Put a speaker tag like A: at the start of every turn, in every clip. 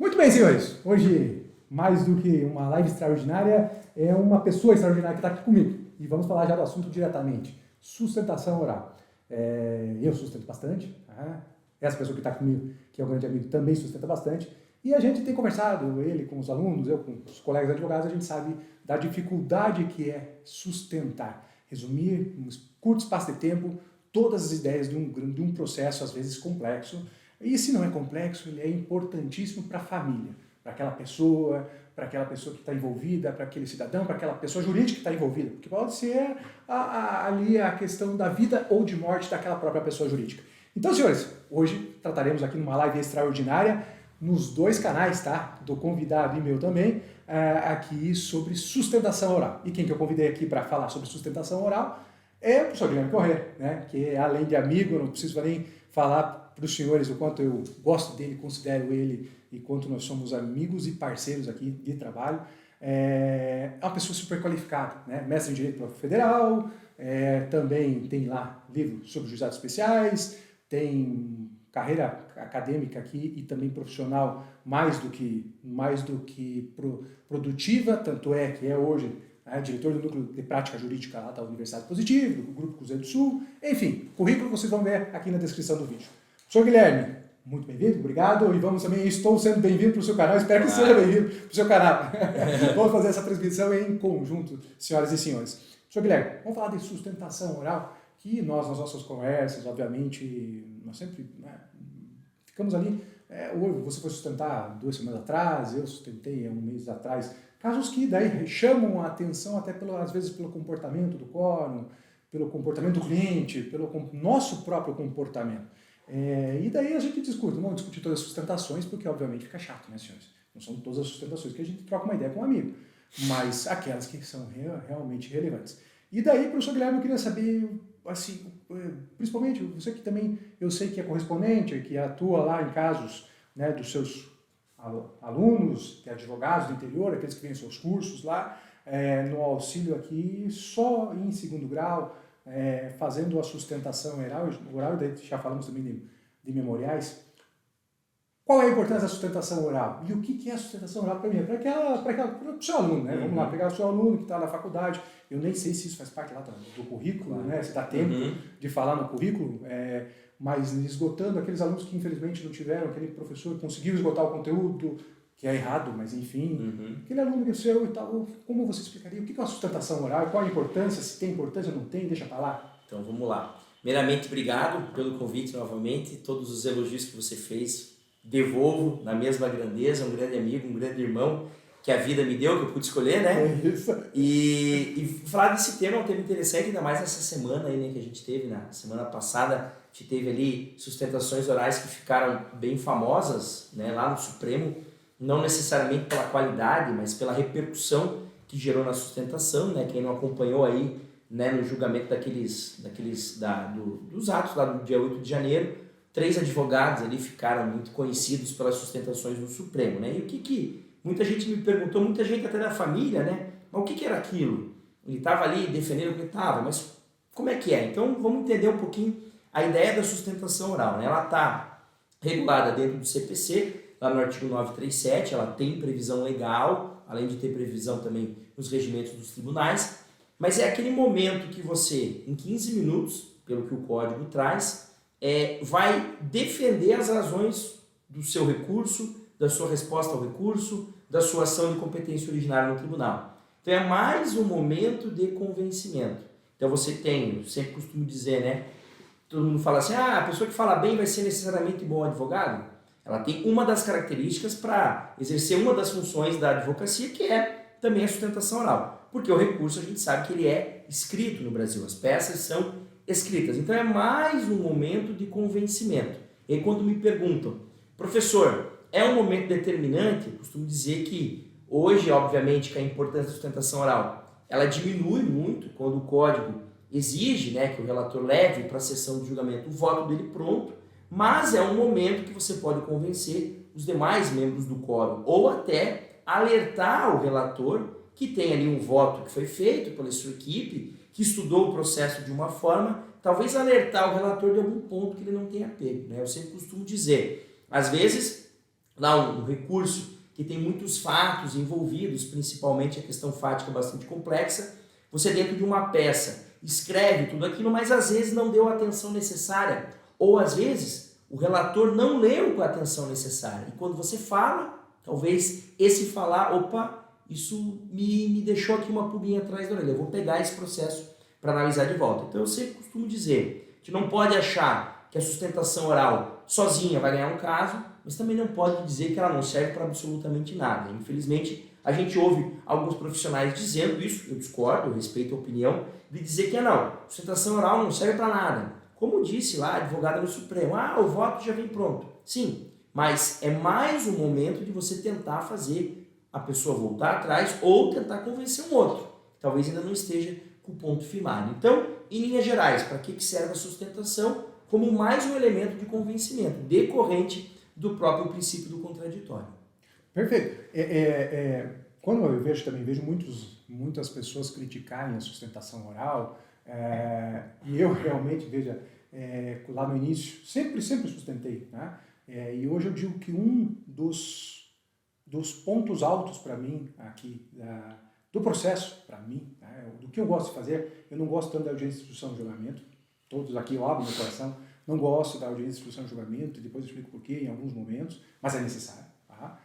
A: Muito bem, senhores. Hoje, mais do que uma live extraordinária, é uma pessoa extraordinária que está aqui comigo. E vamos falar já do assunto diretamente. Sustentação oral. Eu sustento bastante. Tá? Essa pessoa que está comigo, que é um grande amigo, também sustenta bastante. E a gente tem conversado, ele com os alunos, eu com os colegas advogados, a gente sabe da dificuldade que é sustentar. Resumir, em um curto espaço de tempo, todas as ideias de um processo, às vezes, complexo. E se não é complexo, ele é importantíssimo para a família, para aquela pessoa que está envolvida, para aquele cidadão, para aquela pessoa jurídica que está envolvida, porque pode ser ali a questão da vida ou de morte daquela própria pessoa jurídica. Então, senhores, hoje trataremos aqui numa live extraordinária, nos dois canais, tá? Do convidado e meu também, aqui sobre sustentação oral. E quem que eu convidei aqui para falar sobre sustentação oral é o professor Guilherme Corrêa, né? Que além de amigo, eu não preciso nem falar para os senhores o quanto eu gosto dele, considero ele e quanto nós somos amigos e parceiros aqui de trabalho. É uma pessoa super qualificada, né? Mestre em Direito pela Federal, também tem lá livro sobre juizados especiais, tem carreira acadêmica aqui e também profissional mais do que produtiva, tanto é que é hoje diretor do Núcleo de Prática Jurídica lá da Universidade Positivo, do Grupo Cruzeiro do Sul, enfim, currículo vocês vão ver aqui na descrição do vídeo. Sr. Guilherme, muito bem-vindo, obrigado, e vamos também, estou sendo bem-vindo para o seu canal, espero que seja bem-vindo para o seu canal. Vamos fazer essa transmissão em conjunto, senhoras e senhores. Sr. Guilherme, vamos falar de sustentação oral, que nós, nas nossas conversas, obviamente, nós sempre ficamos ali, você foi sustentar 2 semanas atrás, eu sustentei 1 mês atrás, casos que daí chamam a atenção até às vezes pelo comportamento do quórum, pelo comportamento do cliente, pelo nosso próprio comportamento. E daí a gente discute, não vamos discutir todas as sustentações, porque obviamente fica chato, né, senhores? Não são todas as sustentações que a gente troca uma ideia com um amigo, mas aquelas que são realmente relevantes. E daí, professor Guilherme, eu queria saber, assim, principalmente você que também, eu sei que é correspondente, que atua lá em casos, né, dos seus alunos, que é advogados do interior, aqueles que vêm seus cursos lá, no auxílio aqui, só em 2º grau, fazendo a sustentação oral, daí já falamos também de memoriais. Qual é a importância da sustentação oral? E o que é a sustentação oral para mim? Para o seu aluno, né? Vamos lá, pegar o seu aluno que está na faculdade. Eu nem sei se isso faz parte lá do currículo, né? Se dá tempo de falar no currículo, mas esgotando aqueles alunos que infelizmente não tiveram, aquele professor que conseguiu esgotar o conteúdo, que é errado, mas enfim, aquele aluno que é seu e tal, como você explicaria? O que é uma sustentação oral? Qual a importância? Se tem importância ou não tem? Deixa para lá.
B: Então vamos lá. Primeiramente, obrigado pelo convite novamente, todos os elogios que você fez, devolvo na mesma grandeza, um grande amigo, um grande irmão que a vida me deu, que eu pude escolher, né?
A: É isso.
B: E falar desse tema é um tema interessante, ainda mais essa semana aí, né, que a gente teve, na semana passada, a gente teve ali sustentações orais que ficaram bem famosas, né, lá no Supremo, não necessariamente pela qualidade, mas pela repercussão que gerou na sustentação, né? Quem não acompanhou aí, né, no julgamento dos atos lá do dia 8 de janeiro, 3 advogados ali ficaram muito conhecidos pelas sustentações no Supremo, né? E o que muita gente me perguntou, muita gente até da família, né? Mas o que era aquilo? Ele estava ali defendendo o que estava, mas como é que é? Então vamos entender um pouquinho a ideia da sustentação oral, né? Ela está regulada dentro do CPC, lá no artigo 937, ela tem previsão legal, além de ter previsão também nos regimentos dos tribunais, mas é aquele momento que você, em 15 minutos, pelo que o código traz, vai defender as razões do seu recurso, da sua resposta ao recurso, da sua ação de competência originária no tribunal. Então é mais um momento de convencimento. Então você tem, eu sempre costumo dizer, né? Todo mundo fala assim, a pessoa que fala bem vai ser necessariamente bom advogado? Ela tem uma das características para exercer uma das funções da advocacia, que é também a sustentação oral. Porque o recurso a gente sabe que ele é escrito no Brasil, as peças são escritas. Então é mais um momento de convencimento. E aí quando me perguntam, professor, é um momento determinante? Eu costumo dizer que hoje, obviamente, que a importância da sustentação oral, ela diminui muito quando o código exige, né, que o relator leve para a sessão de julgamento o voto dele pronto, mas é um momento que você pode convencer os demais membros do quórum ou até alertar o relator que tem ali um voto que foi feito pela sua equipe, que estudou o processo de uma forma, talvez alertar o relator de algum ponto que ele não tenha pego, né? Eu sempre costumo dizer, às vezes lá um recurso que tem muitos fatos envolvidos, principalmente a questão fática bastante complexa, você dentro de uma peça escreve tudo aquilo, mas às vezes não deu a atenção necessária, ou às vezes o relator não leu com a atenção necessária. E quando você fala, talvez esse falar, opa, isso me deixou aqui uma pulguinha atrás da orelha, eu vou pegar esse processo para analisar de volta. Então eu sempre costumo dizer que não pode achar que a sustentação oral sozinha vai ganhar um caso, mas também não pode dizer que ela não serve para absolutamente nada. Infelizmente, a gente ouve alguns profissionais dizendo isso, eu discordo, eu respeito a opinião, de dizer que não, sustentação oral não serve para nada. Como disse lá a advogada no Supremo, o voto já vem pronto. Sim, mas é mais um momento de você tentar fazer a pessoa voltar atrás ou tentar convencer um outro. Talvez ainda não esteja com o ponto firmado. Então, em linhas gerais, para que serve a sustentação? Como mais um elemento de convencimento decorrente do próprio princípio do contraditório.
A: Perfeito. Quando eu também vejo muitas pessoas criticarem a sustentação oral, e eu realmente, lá no início, sempre sustentei, né? E hoje eu digo que um dos pontos altos para mim aqui, do processo, para mim, né, do que eu gosto de fazer, eu não gosto tanto da audiência de instrução e julgamento, todos aqui eu abro meu coração, não gosto da audiência de instrução e julgamento, e depois eu explico por quê em alguns momentos, mas é necessário. Tá?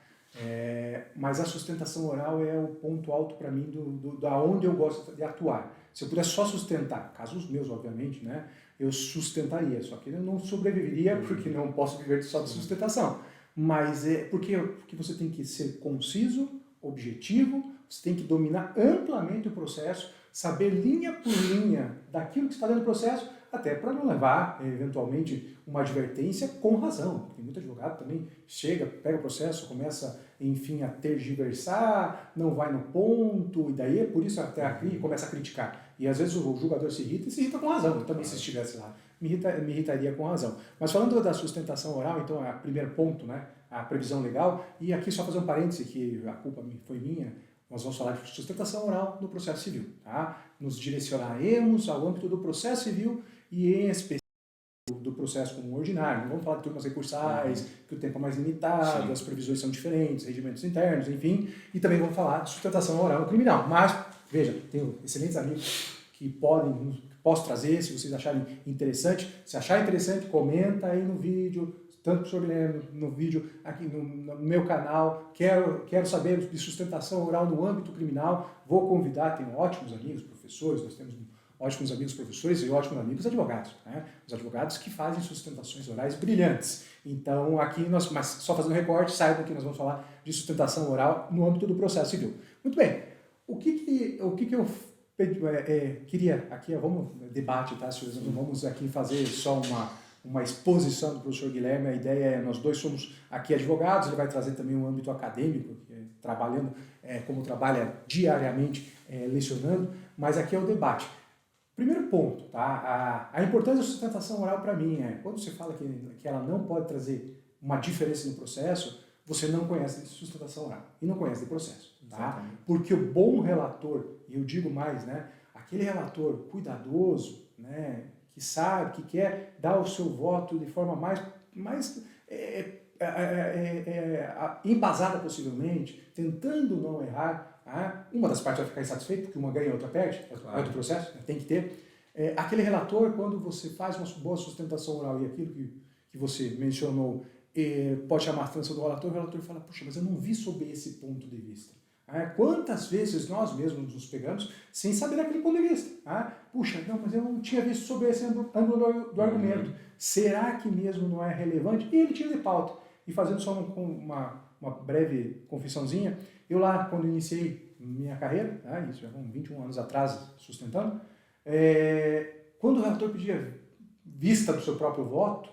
A: Mas a sustentação oral é o ponto alto para mim da onde eu gosto de atuar. Se eu puder só sustentar, casos meus, obviamente, né, eu sustentaria, só que eu não sobreviveria porque não posso viver só de sustentação. Mas porque você tem que ser conciso, objetivo, você tem que dominar amplamente o processo, saber linha por linha daquilo que está dentro do processo, até para não levar, eventualmente, uma advertência com razão. Tem muito advogado também chega, pega o processo, começa, enfim, a tergiversar, não vai no ponto, e daí é por isso até começa a criticar. E às vezes o julgador se irrita com razão. Eu também, se estivesse lá, me irritaria com razão. Mas falando da sustentação oral, então, é o primeiro ponto, né, a previsão legal, e aqui só fazer um parêntese, que a culpa foi minha, nós vamos falar de sustentação oral no processo civil. Tá? Nos direcionaremos ao âmbito do processo civil e em específico do processo comum ordinário. Não vamos falar de turmas recursais, que o tempo é mais limitado, as previsões são diferentes, regimentos internos, enfim. E também vamos falar de sustentação oral no criminal. Mas, veja, tenho excelentes amigos que posso trazer, se vocês acharem interessante. Se achar interessante, comenta aí no vídeo, tanto para o Sr. Guilherme, no vídeo aqui no meu canal. Quero saber de sustentação oral no âmbito criminal. Vou convidar, tenho ótimos amigos, professores, nós temos ótimos amigos professores e ótimos amigos advogados. Né? Os advogados que fazem sustentações orais brilhantes. Então, aqui mas só fazendo recorte, saibam que nós vamos falar de sustentação oral no âmbito do processo civil. Muito bem. O que eu queria aqui, vamos debate, tá, senhores? Não vamos aqui fazer só uma exposição do professor Guilherme. A ideia é, nós dois somos aqui advogados, ele vai trazer também um âmbito acadêmico, trabalhando como trabalha diariamente lecionando, mas aqui é o debate. Primeiro ponto, tá? A importância da sustentação oral para mim quando você fala que ela não pode trazer uma diferença no processo, você não conhece de sustentação oral e não conhece de processo. Tá? Porque o bom relator, e eu digo mais, né, aquele relator cuidadoso, né, que sabe, que quer dar o seu voto de forma mais embasada possivelmente, tentando não errar, uma das partes vai ficar insatisfeita, porque uma ganha e a outra perde, é do processo, tem que ter. Aquele relator, quando você faz uma boa sustentação oral e aquilo que você mencionou, pode chamar a atenção do relator, o relator fala, puxa, mas eu não vi sob esse ponto de vista. Quantas vezes nós mesmos nos pegamos sem saber daquele ponto de vista? Puxa, não, mas eu não tinha visto sobre esse ângulo do argumento. Será que mesmo não é relevante? E ele tira de pauta. E fazendo só uma breve confissãozinha, eu lá, quando iniciei minha carreira, isso já vão 21 anos atrás, sustentando, quando o relator pedia vista do seu próprio voto,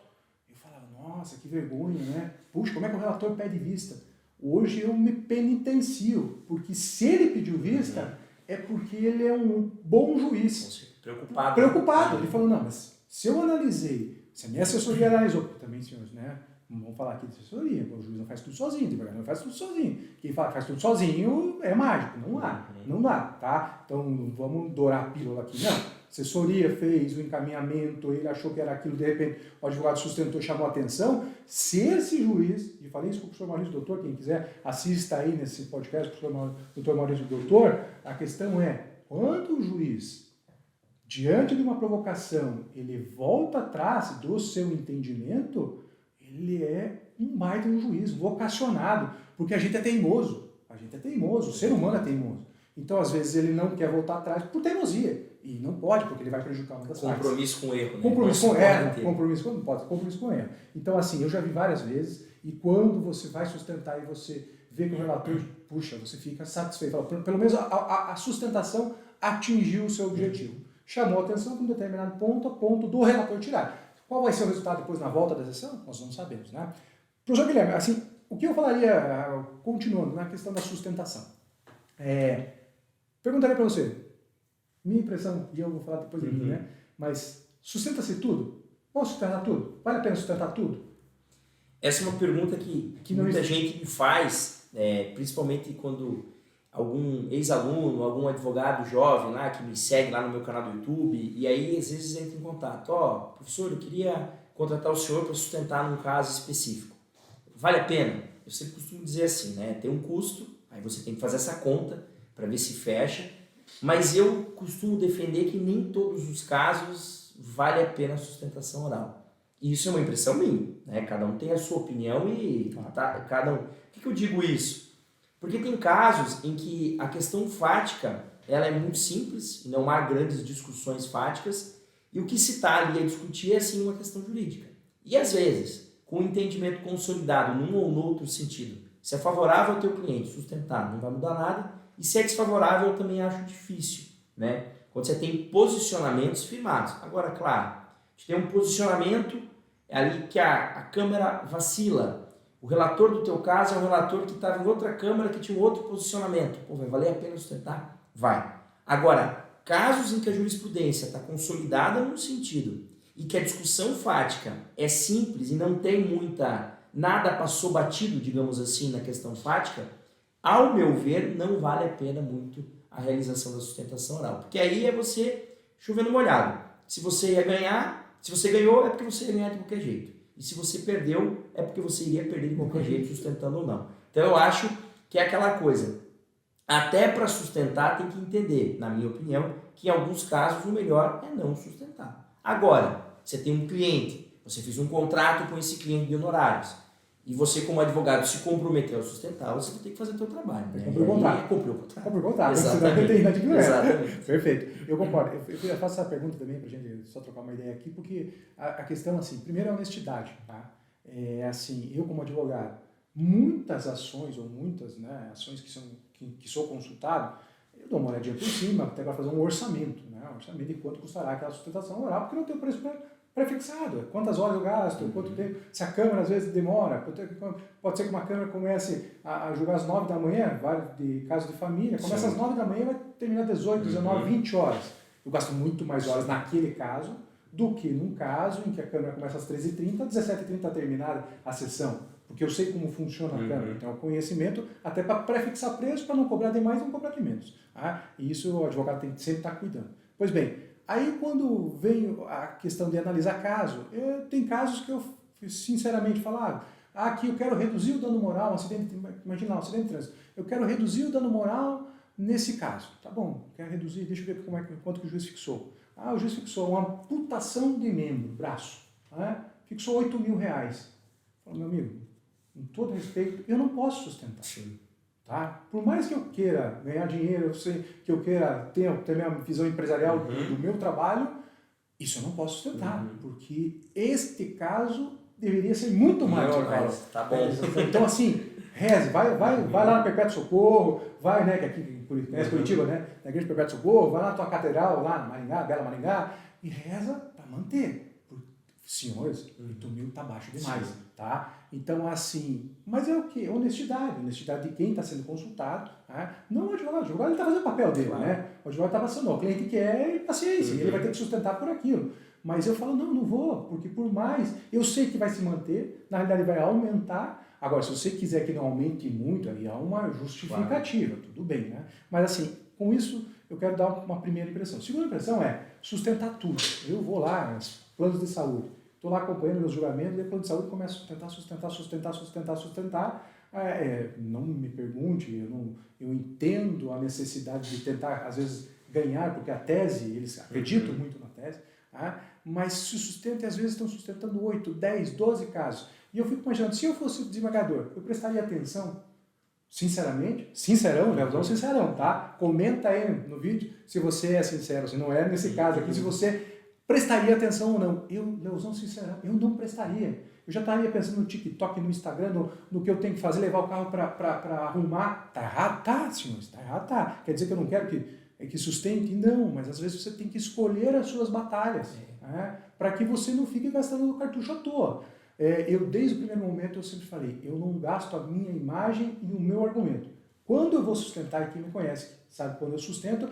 A: eu falava, nossa, que vergonha, né? Puxa, como é que o relator pede vista? Hoje eu me penitencio, porque se ele pediu vista, é porque ele é um bom juiz. Preocupado. Ele falou, não, mas se eu analisei, se a minha assessoria analisou, também, senhores, né? Vamos falar aqui de assessoria, o juiz não faz tudo sozinho, o advogado não faz tudo sozinho. Quem faz tudo sozinho é mágico, não dá, tá? Então vamos dourar a pílula aqui, não. assessoria fez o encaminhamento, ele achou que era aquilo, de repente o advogado sustentou, chamou a atenção. Se esse juiz, e falei isso com o professor Maurício Doutor, quem quiser assista aí nesse podcast, professor Dr. Maurício Doutor, a questão é, quando o juiz, diante de uma provocação, ele volta atrás do seu entendimento, ele é um baita de um juiz, vocacionado, porque a gente é teimoso, o ser humano é teimoso. Então, às vezes, ele não quer voltar atrás por teimosia, e não pode, porque ele vai prejudicar uma das partes.
B: Compromisso com erro, né?
A: Compromisso com erro. Então, assim, eu já vi várias vezes, e quando você vai sustentar e você vê que o relator, puxa, você fica satisfeito. Fala, pelo menos a sustentação atingiu o seu objetivo. Chamou a atenção para um determinado ponto, a ponto do relator tirar. Qual vai ser o resultado depois na volta da sessão? Nós não sabemos, né? Professor Guilherme, assim, o que eu falaria, continuando, na questão da sustentação? Perguntaria para você, minha impressão, e eu vou falar depois de mim, né? Mas sustenta-se tudo? Posso sustentar tudo? Vale a pena sustentar tudo?
B: Essa é uma pergunta que muita gente me faz, principalmente quando algum ex-aluno, algum advogado jovem lá que me segue lá no meu canal do YouTube, e aí às vezes entra em contato. Professor, eu queria contratar o senhor para sustentar num caso específico. Vale a pena? Eu sempre costumo dizer assim, né? Tem um custo, aí você tem que fazer essa conta para ver se fecha, mas eu costumo defender que nem todos os casos vale a pena a sustentação oral. E isso é uma impressão minha, né? Cada um tem a sua opinião e cada um... Por que eu digo isso? Porque tem casos em que a questão fática ela é muito simples, não há grandes discussões fáticas, e o que se está ali a discutir é sim uma questão jurídica. E às vezes, com o entendimento consolidado num ou no outro sentido, se é favorável ao teu cliente sustentar, não vai mudar nada, e se é desfavorável, eu também acho difícil, né? Quando você tem posicionamentos firmados. Agora, claro, a gente tem um posicionamento ali que a Câmara vacila. O relator do teu caso é um relator que estava em outra Câmara que tinha um outro posicionamento. Vai valer a pena sustentar? Vai. Agora, casos em que a jurisprudência está consolidada num sentido e que a discussão fática é simples e não tem nada passou batido, digamos assim, na questão fática, ao meu ver, não vale a pena muito a realização da sustentação oral. Porque aí é você chovendo molhado. Se você ia ganhar, se você ganhou, é porque você ia ganhar de qualquer jeito. E se você perdeu, é porque você iria perder de qualquer jeito, sustentando ou não. Então eu acho que é aquela coisa. Até para sustentar tem que entender, na minha opinião, que em alguns casos o melhor é não sustentar. Agora, você tem um cliente, você fez um contrato com esse cliente de honorários, e você, como advogado, se comprometeu a sustentar, você vai ter que fazer o seu trabalho. Né?
A: Cumprir o contrato.
B: Cumprir o contrato.
A: Exatamente.
B: Exatamente.
A: Perfeito. Eu concordo. Eu faço essa pergunta também para a gente só trocar uma ideia aqui, porque a questão, assim, primeiro é a honestidade. Tá? Assim, eu como advogado, muitas ações, ou muitas, né, ações que sou consultado, eu dou uma olhadinha por cima, até para fazer um orçamento, né? Um orçamento de quanto custará aquela sustentação oral, porque não tem o preço prefixado, quantas horas eu gasto, quanto tempo, se a Câmara às vezes demora, pode ser que uma Câmara comece a julgar às 9 da manhã, de caso de família, começa às 9 da manhã e vai terminar às 18, 19, 20 horas. Eu gasto muito mais horas naquele caso do que num caso em que a Câmara começa às 13h30, às 17h30 está terminada a sessão, porque eu sei como funciona a Câmara, eu tenho conhecimento até para prefixar preço, para não cobrar de mais e não cobrar de menos. Tá? E isso o advogado tem que sempre estar cuidando. Pois bem, aí quando vem a questão de analisar caso, tem casos que eu sinceramente falo, aqui eu quero reduzir o dano moral, imagina lá, um acidente de trânsito, eu quero reduzir o dano moral nesse caso. Tá bom, quero reduzir, deixa eu ver quanto que o juiz fixou. O juiz fixou uma amputação de membro, braço, né? Fixou R$8.000. Falo, meu amigo, com todo respeito, eu não posso sustentar.
B: Sim.
A: Tá? Por mais que eu queira ganhar dinheiro, eu sei que eu queira ter a minha visão empresarial do meu trabalho, isso eu não posso sustentar, porque este caso deveria ser muito maior.
B: Tá bom.
A: Então, assim, reze, vai lá na Perpétuo Socorro, vai, né, que aqui em Curitiba, né, na Igreja Perpétuo Socorro, vai lá na tua catedral, lá no Maringá, Bela Maringá, e reza para manter. Senhores, R$8.000 está baixo demais, tá? Então, assim, mas é o quê? Honestidade de quem está sendo consultado, tá? Não o advogado está fazendo o papel dele, né? O advogado está passando, o cliente quer e paciência, ele vai ter que sustentar por aquilo. Mas eu falo, não vou, porque por mais, eu sei que vai se manter, na realidade vai aumentar. Agora, se você quiser que não aumente muito, aí há uma justificativa, tudo bem, né? Mas assim, com isso, eu quero dar uma primeira impressão. A segunda impressão é, sustentar tudo. Eu vou lá, planos de saúde, estou lá acompanhando meus julgamentos, e o plano de saúde começa a sustentar. Não me pergunte, eu entendo a necessidade de tentar, às vezes, ganhar, porque a tese, eles acreditam muito na tese, mas se sustenta e às vezes estão sustentando 8, 10, 12 casos. E eu fico imaginando, se eu fosse desembargador, eu prestaria atenção, sinceramente, Leozão sincerão, tá? Comenta aí no vídeo se você é sincero, se não é nesse caso aqui, se você prestaria atenção ou não. Eu, Leozão sincerão, eu não prestaria. Eu já estaria pensando no TikTok, no Instagram, no que eu tenho que fazer, levar o carro para arrumar. Tá errado? Tá, senhores, tá errado, tá. Quer dizer que eu não quero que sustente? Não, mas às vezes você tem que escolher as suas batalhas, para que você não fique gastando o cartucho à toa. Eu, desde o primeiro momento, eu sempre falei, eu não gasto a minha imagem e o meu argumento. Quando eu vou sustentar, e quem me conhece sabe, quando eu sustento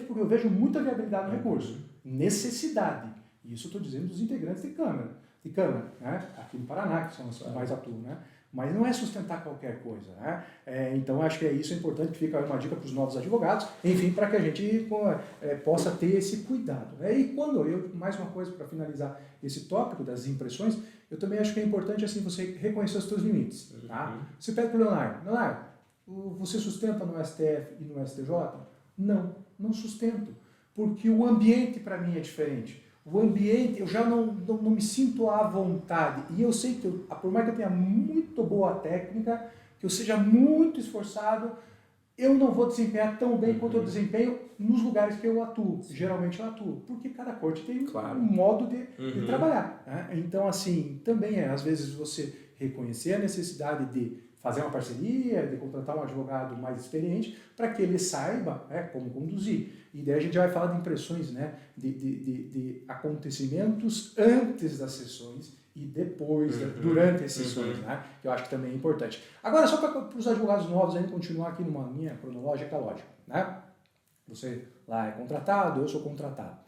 A: porque eu vejo muita viabilidade no recurso, necessidade. Isso eu estou dizendo dos integrantes de Câmara, né? Aqui no Paraná, que são os que mais atuam, né? Mas não é sustentar qualquer coisa, né? Então acho que isso é importante, que fica uma dica para os novos advogados, enfim, para que a gente possa ter esse cuidado. E quando mais uma coisa para finalizar esse tópico das impressões, eu também acho que é importante assim você reconhecer os seus limites. Tá? Você pede para o Leonardo, você sustenta no STF e no STJ? Não, não sustento, porque o ambiente para mim é diferente. O ambiente, eu já não me sinto à vontade. E eu sei que, por mais que eu tenha muito boa técnica, que eu seja muito esforçado, eu não vou desempenhar tão bem quanto eu desempenho nos lugares que eu atuo. Geralmente eu atuo, porque cada corte tem um modo de trabalhar. Né? Então, assim, também às vezes, você reconhecer a necessidade de fazer uma parceria, de contratar um advogado mais experiente, para que ele saiba como conduzir. E daí a gente vai falar de impressões, né, de acontecimentos antes das sessões e depois, durante as sessões, né, que eu acho que também é importante. Agora, só para os advogados novos ainda continuar aqui numa linha cronológica lógica. Né? Você lá é contratado, eu sou contratado.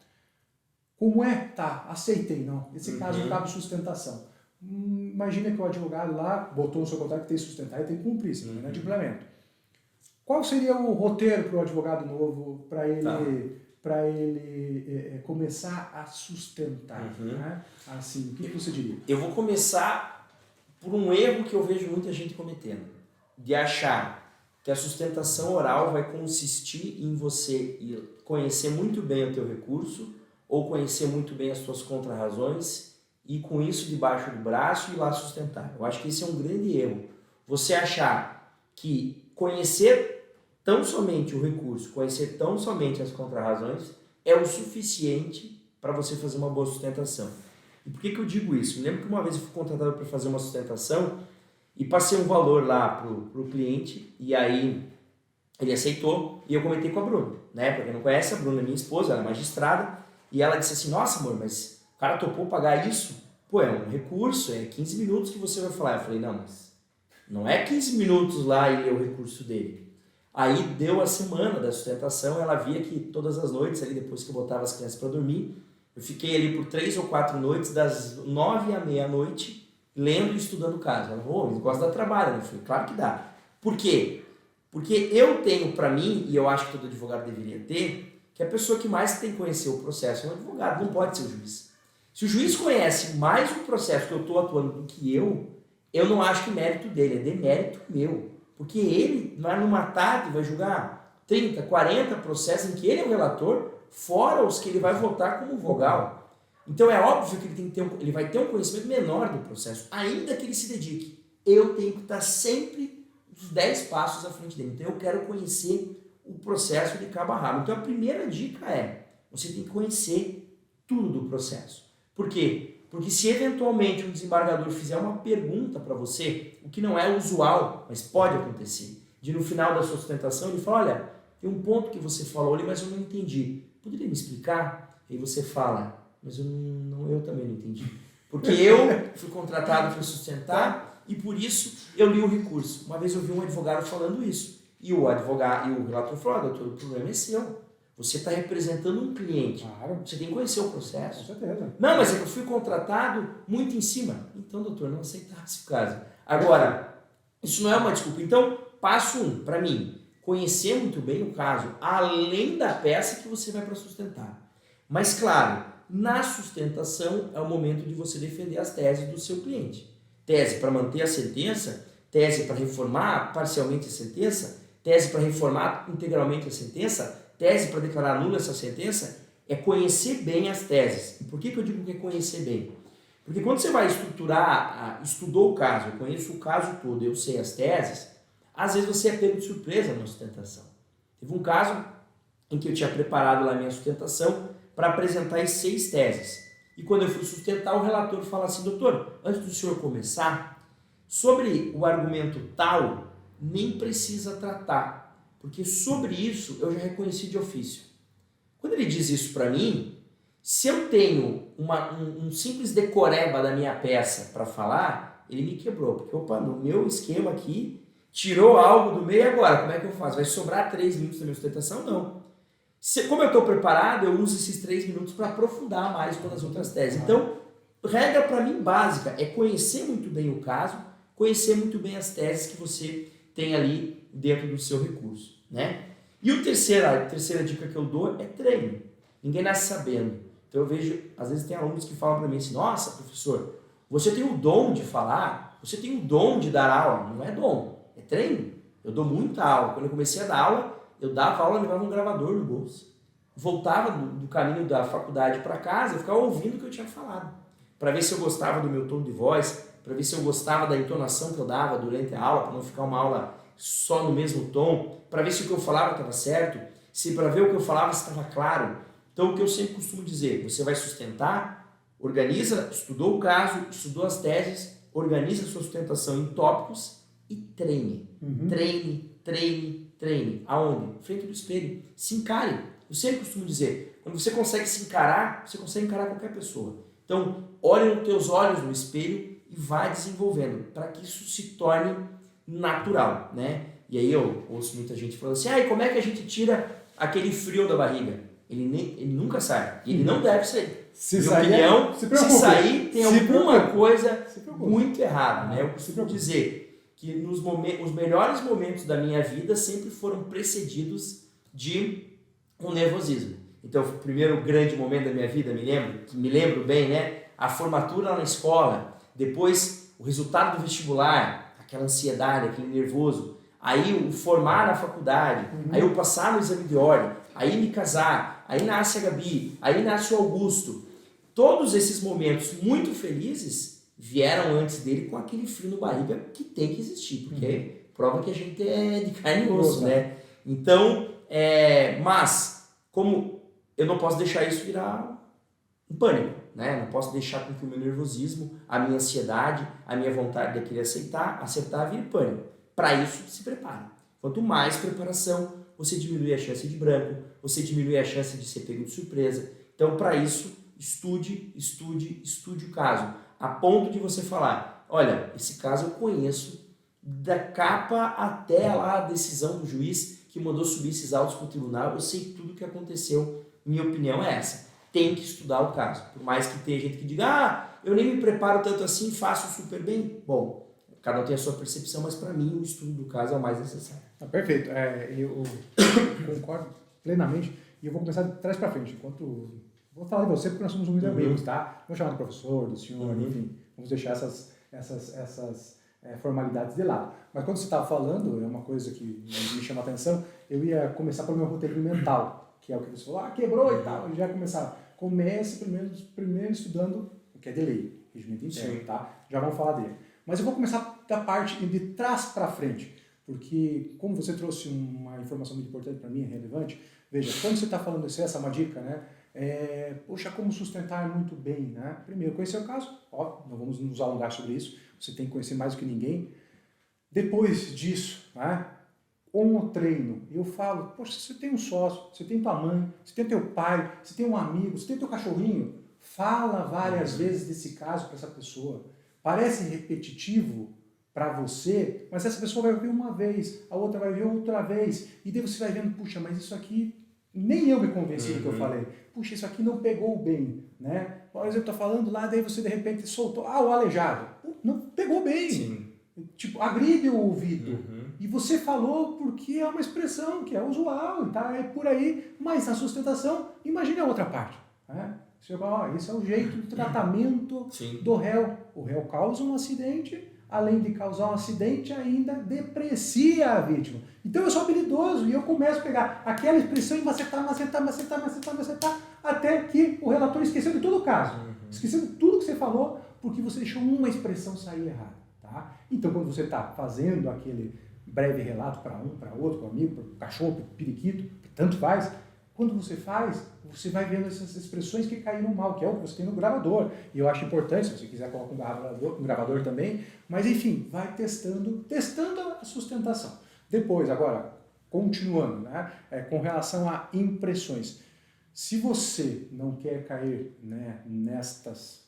A: Como é? Tá, aceitei, não. Nesse caso, cabe sustentação. Imagina que o advogado lá botou no seu contrato que tem que sustentar e tem que cumprir, senão não é adimplemento. Qual seria o roteiro para o advogado novo para ele começar a sustentar? Né? Assim, o que você diria?
B: Eu vou começar por um erro que eu vejo muita gente cometendo, de achar que a sustentação oral vai consistir em você conhecer muito bem o teu recurso ou conhecer muito bem as tuas contrarrazões e com isso debaixo do braço e ir lá sustentar. Eu acho que esse é um grande erro. Você achar que conhecer tão somente o recurso, conhecer tão somente as contrarrazões é o suficiente para você fazer uma boa sustentação. E por que eu digo isso? Me lembro que uma vez eu fui contratado para fazer uma sustentação e passei um valor lá pro cliente e aí ele aceitou e eu comentei com a Bruna. Né? Para quem não conhece, a Bruna é minha esposa, ela é magistrada e ela disse assim, nossa amor, mas o cara topou pagar isso? Pô, é um recurso, é 15 minutos que você vai falar. Eu falei, não, mas não é 15 minutos lá e ler o recurso dele. Aí deu a semana da sustentação, ela via que todas as noites, ali depois que eu botava as crianças para dormir, eu fiquei ali por 3 ou 4 noites, das 9 à meia-noite, lendo e estudando o caso. Ela falou, gosta de dar trabalho. Eu falei, claro que dá. Por quê? Porque eu tenho para mim, e eu acho que todo advogado deveria ter, que a pessoa que mais tem que conhecer o processo é um advogado, não pode ser o juiz. Se o juiz conhece mais o processo que eu estou atuando do que eu não acho que mérito dele, é demérito meu. Porque ele, numa tarde, vai julgar 30, 40 processos em que ele é o relator, fora os que ele vai votar como vogal. Então é óbvio que ele vai ter um conhecimento menor do processo, ainda que ele se dedique. Eu tenho que estar sempre uns 10 passos à frente dele. Então eu quero conhecer o processo de cabo a rabo. Então a primeira dica é, você tem que conhecer tudo do processo. Por quê? Porque se eventualmente um desembargador fizer uma pergunta para você, o que não é usual, mas pode acontecer, de no final da sua sustentação ele fala, olha, tem um ponto que você falou ali, mas eu não entendi. Poderia me explicar? Aí você fala, mas eu também não entendi. Porque eu fui contratado para sustentar e por isso eu li o recurso. Uma vez eu vi um advogado falando isso. E o relator falou, doutor, o problema é seu. Você está representando um cliente.
A: Claro.
B: Você tem que conhecer o processo.
A: Com certeza.
B: Não, mas é que eu fui contratado muito em cima. Então, doutor, não aceitasse o caso. Agora, isso não é uma desculpa. Então, passo 1, para mim, conhecer muito bem o caso, além da peça que você vai para sustentar. Mas, claro, na sustentação é o momento de você defender as teses do seu cliente. Tese para manter a sentença, tese para reformar parcialmente a sentença, tese para reformar integralmente a sentença, tese para declarar nula essa sentença, é conhecer bem as teses. E por que eu digo que é conhecer bem? Porque quando você vai estruturar, estudou o caso, eu conheço o caso todo, eu sei as teses, às vezes você é pego de surpresa na sustentação. Teve um caso em que eu tinha preparado lá a minha sustentação para apresentar as 6 teses. E quando eu fui sustentar, o relator fala assim, doutor, antes do senhor começar, sobre o argumento tal, nem precisa tratar, porque sobre isso eu já reconheci de ofício. Quando ele diz isso para mim, se eu tenho um simples decoreba da minha peça para falar, ele me quebrou, porque opa, no meu esquema aqui, tirou algo do meio agora, como é que eu faço? Vai sobrar 3 minutos da minha sustentação? Não. Como eu estou preparado, eu uso esses 3 minutos para aprofundar mais todas as outras teses. Então, regra para mim básica é conhecer muito bem o caso, conhecer muito bem as teses que você tem ali dentro do seu recurso, né? E a terceira dica que eu dou é treino. Ninguém nasce sabendo. Então eu vejo, às vezes tem alunos que falam para mim assim, nossa, professor, você tem o dom de falar, você tem o dom de dar aula. Não é dom, é treino. Eu dou muita aula. Quando eu comecei a dar aula, eu dava aula e levava um gravador no bolso. Voltava do caminho da faculdade para casa, eu ficava ouvindo o que eu tinha falado, para ver se eu gostava do meu tom de voz, para ver se eu gostava da entonação que eu dava durante a aula, para não ficar uma aula só no mesmo tom, para ver se o que eu falava estava certo, para ver o que eu falava se estava claro. Então, o que eu sempre costumo dizer, você vai sustentar, organiza, estudou o caso, estudou as teses, organiza a sua sustentação em tópicos e treine. Treine. Aonde? Frente do espelho. Se encare. Eu sempre costumo dizer, quando você consegue se encarar, você consegue encarar qualquer pessoa. Então, olhe nos teus olhos no espelho e vai desenvolvendo, para que isso se torne natural, né? E aí eu ouço muita gente falando assim, e como é que a gente tira aquele frio da barriga? Ele nunca sai. Ele não deve sair.
A: Se
B: sair, tem alguma coisa muito errada, né? Eu costumo dizer que os melhores momentos da minha vida sempre foram precedidos de um nervosismo. Então, o primeiro grande momento da minha vida, me lembro bem, né? A formatura na escola, depois o resultado do vestibular, aquela ansiedade, aquele nervoso, aí o formar na faculdade, aí o passar no exame de ordem, aí me casar, aí nasce a Gabi, aí nasce o Augusto. Todos esses momentos muito felizes vieram antes dele com aquele frio no barriga que tem que existir, porque prova que a gente é de carne e osso, né? Então, mas como eu não posso deixar isso virar um pânico, né? Não posso deixar com que o meu nervosismo, a minha ansiedade, a minha vontade de querer acertar vire pânico. Para isso, se prepare. Quanto mais preparação, você diminui a chance de branco, você diminui a chance de ser pego de surpresa. Então, para isso, estude o caso, a ponto de você falar, olha, esse caso eu conheço da capa até lá a decisão do juiz que mandou subir esses autos para o tribunal, eu sei tudo o que aconteceu, minha opinião é essa. Tem que estudar o caso, por mais que tenha gente que diga, eu nem me preparo tanto assim, faço super bem. Bom, cada um tem a sua percepção, mas para mim o estudo do caso é o mais necessário.
A: Perfeito, eu concordo plenamente e eu vou começar de trás para frente, vou falar de você porque nós somos muito amigos, tá? Vou chamar de professor, do senhor, enfim, vamos deixar essas formalidades de lado. Mas quando você estava falando, é uma coisa que me chama a atenção, eu ia começar pelo meu roteiro mental, que é o que você falou, quebrou e tal, eu já ia começar. Comece primeiro estudando o que é de lei, regimento interno, tá? Já vamos falar dele. Mas eu vou começar da parte de trás para frente, porque como você trouxe uma informação muito importante para mim, relevante, veja, quando você está falando isso, essa é uma dica, né? Como sustentar muito bem, né? Primeiro, conhecer o caso, não vamos nos alongar sobre isso, você tem que conhecer mais do que ninguém. Depois disso, né? Com o treino, eu falo, poxa, você tem um sócio, você tem tua mãe, você tem teu pai, você tem um amigo, você tem teu cachorrinho, fala várias vezes desse caso para essa pessoa. Parece repetitivo para você, mas essa pessoa vai ouvir uma vez, a outra vai ouvir outra vez, e daí você vai vendo, puxa, mas isso aqui, nem eu me convenci do que eu falei. Puxa, isso aqui não pegou bem, né? Por exemplo, eu tô falando lá, daí você de repente soltou, o aleijado. Não pegou bem. Sim. Tipo, agride o ouvido. E você falou porque é uma expressão que é usual, tá? É por aí. Mas na sustentação, imagine a outra parte. Né? Você fala, esse é o jeito do tratamento do réu. O réu causa um acidente, além de causar um acidente, ainda deprecia a vítima. Então eu sou habilidoso e eu começo a pegar aquela expressão e macetar, até que o relator esqueceu de todo o caso. Esqueceu de tudo que você falou, porque você deixou uma expressão sair errada. Tá? Então quando você está fazendo aquele breve relato para um, para outro, para o amigo, para o cachorro, para o periquito, tanto faz, quando você faz, você vai vendo essas expressões que caíram mal, que é o que você tem no gravador. E eu acho importante, se você quiser colocar um gravador também, mas enfim, vai testando a sustentação. Depois, agora, continuando, né, com relação a impressões. Se você não quer cair, né, nestas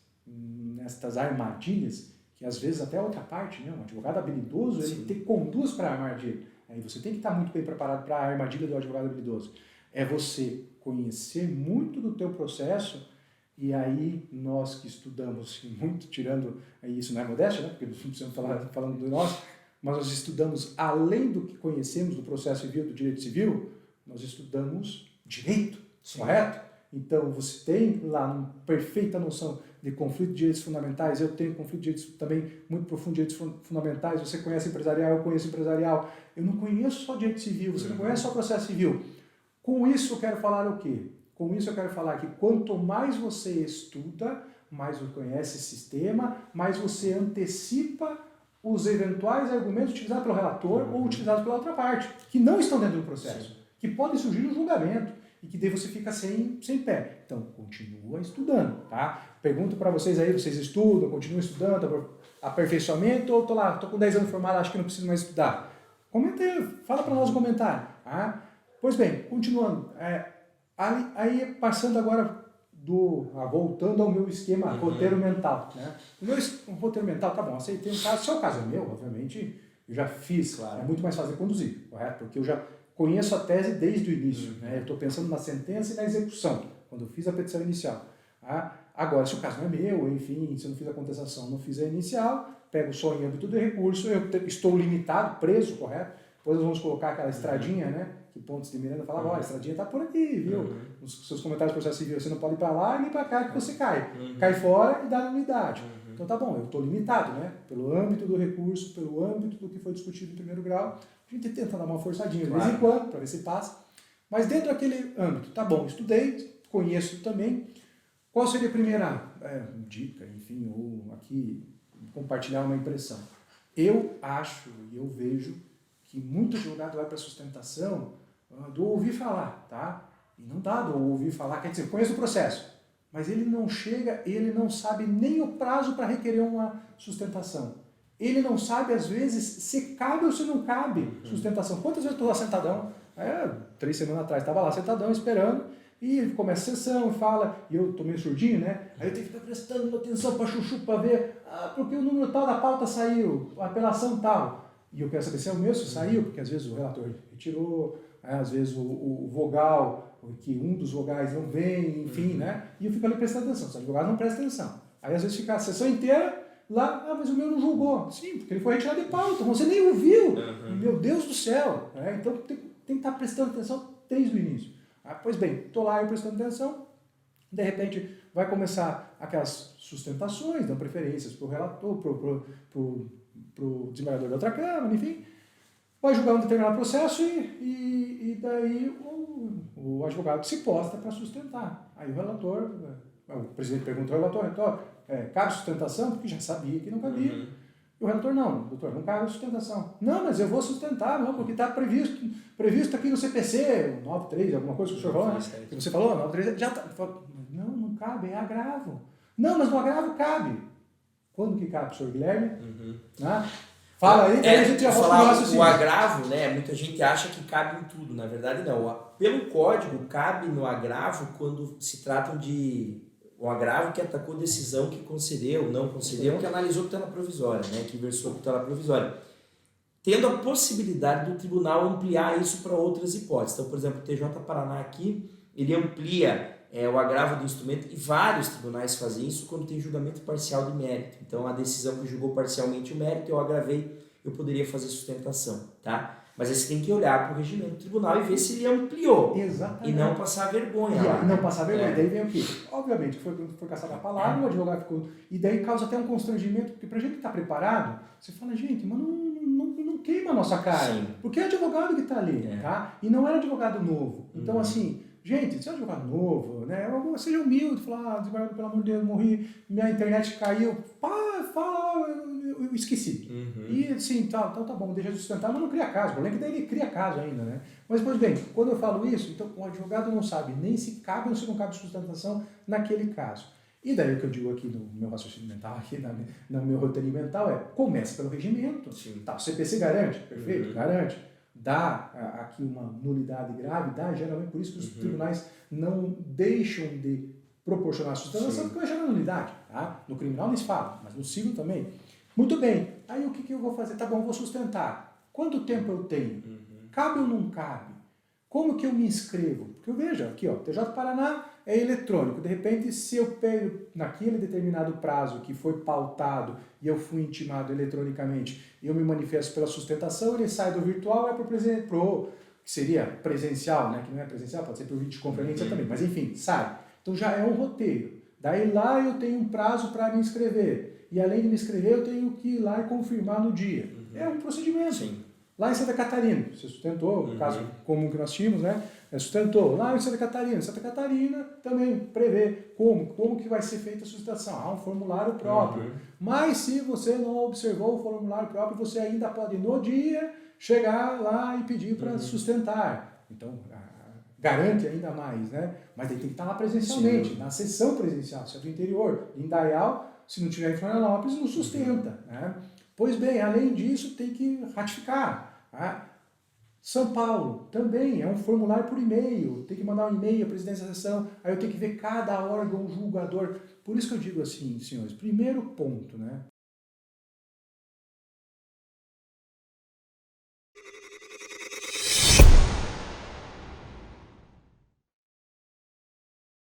A: armadilhas, que às vezes até a outra parte, né, um advogado habilidoso, ele te conduz para a armadilha. Aí você tem que estar muito bem preparado para a armadilha do advogado habilidoso. É você conhecer muito do teu processo, e aí nós que estudamos muito, tirando, aí isso não é modéstia, né, porque não precisamos falando do nosso, mas nós estudamos, além do que conhecemos do processo civil, do direito civil, nós estudamos direito, correto? Então você tem lá uma perfeita noção de conflito de direitos fundamentais, eu tenho conflito de direitos também muito profundo de direitos fundamentais, você conhece empresarial, eu conheço empresarial, eu não conheço só direito civil, você não conhece só processo civil. Com isso eu quero falar o quê? Com isso eu quero falar que quanto mais você estuda, mais você conhece esse sistema, mais você antecipa os eventuais argumentos utilizados pelo relator ou utilizados pela outra parte, que não estão dentro do processo, que podem surgir no julgamento e que daí você fica sem pé. Então, continua estudando, tá? Pergunto para vocês aí, vocês estudam, continuam estudando, aperfeiçoamento, ou tô com 10 anos formado, acho que não preciso mais estudar? Comenta aí, fala para nós no comentário, tá? Pois bem, continuando, aí passando agora voltando ao meu esquema, roteiro mental, né? O meu roteiro mental, tá bom, aceitei um caso, se o caso é meu, obviamente, eu já fiz, claro, é muito mais fácil de conduzir, correto? Porque eu já conheço a tese desde o início, né? Eu estou pensando na sentença e na execução, quando eu fiz a petição inicial. Tá? Agora, se o caso não é meu, enfim, se eu não fiz a contestação, não fiz a inicial, pego só em âmbito de recurso, eu estou limitado, preso, correto? Depois nós vamos colocar aquela estradinha, né? Que Pontes de Miranda falava, olha, a estradinha está por aqui, viu? Nos seus comentários do processo civil, você não pode ir para lá nem para cá que você cai. Cai fora e dá nulidade. Então tá bom, eu estou limitado, né? Pelo âmbito do recurso, pelo âmbito do que foi discutido em primeiro grau, a gente tenta dar uma forçadinha de vez em quando, para ver se passa. Mas dentro daquele âmbito, tá bom, estudei, conheço também. Qual seria a primeira dica, enfim, ou aqui compartilhar uma impressão? Eu acho e eu vejo que muito advogado vai para a sustentação do ouvir falar, tá? E não dá do ouvir falar, quer dizer, conhece o processo, mas ele não chega, ele não sabe nem o prazo para requerer uma sustentação. Ele não sabe, às vezes, se cabe ou se não cabe sustentação. Quantas vezes eu estou lá sentadão, 3 semanas atrás, estava lá sentadão esperando, e ele começa a sessão e fala, e eu estou meio surdinho, né? Aí eu tenho que ficar prestando atenção para chuchu, para ver, porque o número tal da pauta saiu, a apelação tal. E eu quero saber se é o meu, se saiu, porque às vezes o relator retirou, às vezes o vogal, que um dos vogais não vem, enfim, né? E eu fico ali prestando atenção, se o advogado não presta atenção. Aí às vezes fica a sessão inteira lá, mas o meu não julgou. Sim, porque ele foi retirado de pauta, você nem ouviu. Meu Deus do céu! Então tem que estar prestando atenção desde o início. Pois bem, estou lá eu prestando atenção, de repente vai começar aquelas sustentações, dão preferências para o relator, para o desembargador da outra Câmara, enfim, vai julgar um determinado processo e daí o advogado se posta para sustentar. Aí o relator, o presidente pergunta ao relator, cabe sustentação? Porque já sabia que não cabia. E o relator, não, doutor, não cabe sustentação. Não, mas eu vou sustentar, não, porque está previsto aqui no CPC, 93, alguma coisa que o senhor falou, né? Que você falou, 93, já está. Não cabe, é agravo. Não, mas no agravo cabe. Quando que cabe, senhor Guilherme? Né? Fala aí, que a gente já fala
B: o agravo, né? Muita gente acha que cabe em tudo, na verdade não. Pelo código, cabe no agravo quando se tratam de o agravo que atacou decisão que concedeu, não concedeu, que analisou tutela provisória, né? Que versou tutela provisória. Tendo a possibilidade do tribunal ampliar isso para outras hipóteses. Então, por exemplo, o TJ Paraná aqui, ele amplia o agravo do instrumento, e vários tribunais fazem isso quando tem julgamento parcial de mérito. Então, a decisão que julgou parcialmente o mérito, eu agravei, eu poderia fazer sustentação, tá? Mas aí você tem que olhar para o regimento do tribunal e ver se ele ampliou.
A: Exatamente.
B: E não passar vergonha.
A: E não passar vergonha. Daí vem o quê? Obviamente, foi caçada a palavra, o advogado ficou... E daí causa até um constrangimento, porque pra gente que está preparado, você fala, gente, mas não queima a nossa cara.
B: Sim.
A: Porque é advogado que está ali, tá? E não era advogado novo. Então, assim, gente, se é advogado novo, né? Seja humilde, fala, advogado, pelo amor de Deus, morri, minha internet caiu, fala, eu esqueci. E assim, tá bom, deixa de sustentar, mas não cria caso. O problema é que daí ele cria caso ainda, né? Mas, pois bem, quando eu falo isso, então o advogado não sabe nem se cabe ou se não cabe sustentação naquele caso. E daí o que eu digo aqui no meu raciocínio mental, aqui no meu roteirinho mental é, começa pelo regimento.
B: Sim.
A: Tá, o CPC garante, perfeito, garante. Dá aqui uma nulidade grave, dá geralmente, por isso que os tribunais não deixam de proporcionar sustentação, porque vai gerar nulidade. Tá? No criminal nem se fala, mas no civil também. Muito bem, aí o que eu vou fazer? Tá bom, vou sustentar. Quanto tempo eu tenho? Cabe ou não cabe? Como que eu me inscrevo? Porque eu vejo aqui, ó, TJ Paraná é eletrônico. De repente, se eu pego naquele determinado prazo que foi pautado e eu fui intimado eletronicamente, eu me manifesto pela sustentação, ele sai do virtual e é pro que seria presencial, né? Que não é presencial, pode ser por videoconferência também, mas enfim, sai. Então já é um roteiro. Daí lá eu tenho um prazo para me inscrever. E além de me inscrever, eu tenho que ir lá e confirmar no dia. É um procedimento.
B: Sim.
A: Lá em Santa Catarina, você sustentou, o caso comum que nós tínhamos, né? Sustentou. Lá em Santa Catarina também prevê como que vai ser feita a sustentação. Há um formulário próprio. Mas se você não observou o formulário próprio, você ainda pode, no dia, chegar lá e pedir para sustentar. Então, garante ainda mais, né? Mas ele tem que estar lá presencialmente, na sessão presencial, se é do interior. Em Indaial, se não tiver em Florianópolis, não sustenta, né? Pois bem, além disso, tem que ratificar. Tá? São Paulo também é um formulário por e-mail. Tem que mandar um e-mail à presidência da sessão. Aí eu tenho que ver cada órgão julgador. Por isso que eu digo assim, senhores, primeiro ponto, né?